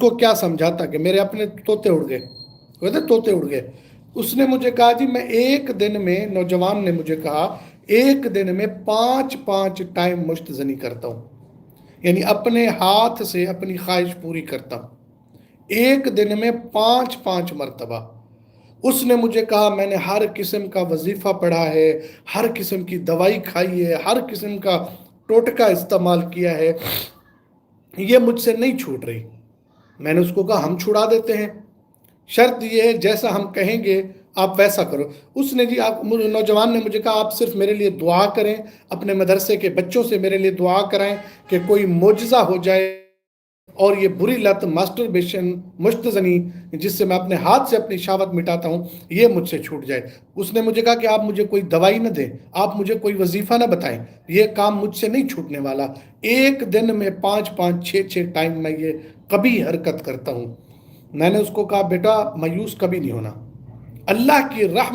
کو کیا سمجھاتا کہ میرے اپنے طوطے اڑ گئے، کہتے طوطے اڑ گئے۔ اس نے مجھے کہا جی میں ایک دن میں، نوجوان نے مجھے کہا، ایک دن میں 5 ٹائم مشت زنی کرتا ہوں، یعنی اپنے ہاتھ سے اپنی خواہش پوری کرتا ہوں ایک دن میں 5 مرتبہ۔ اس نے مجھے کہا میں نے ہر قسم کا وظیفہ پڑھا ہے، ہر قسم کی دوائی کھائی ہے، ہر قسم کا ٹوٹکا استعمال کیا ہے، یہ مجھ سے نہیں چھوٹ رہی۔ میں نے اس کو کہا ہم چھڑا دیتے ہیں، شرط یہ ہے جیسا ہم کہیں گے آپ ویسا کرو۔ اس نے جی نوجوان نے مجھے کہا آپ صرف میرے لیے دعا کریں، اپنے مدرسے کے بچوں سے میرے لیے دعا کرائیں کہ کوئی معجزہ ہو جائے اور یہ بری لت ماسٹربیشن، مشت زنی، جس سے میں اپنے ہاتھ سے اپنی شہوت مٹاتا ہوں، یہ مجھ سے چھوٹ جائے۔ اس نے مجھے کہا کہ آپ مجھے کوئی دوائی نہ دیں، آپ مجھے کوئی وظیفہ نہ بتائیں، یہ کام مجھ سے نہیں چھوٹنے والا۔ ایک دن میں 5 ٹائم میں یہ کبھی حرکت کرتا ہوں۔ میں نے اس کو کہا بیٹا مایوس کبھی نہیں ہونا، اللہ کی رحمت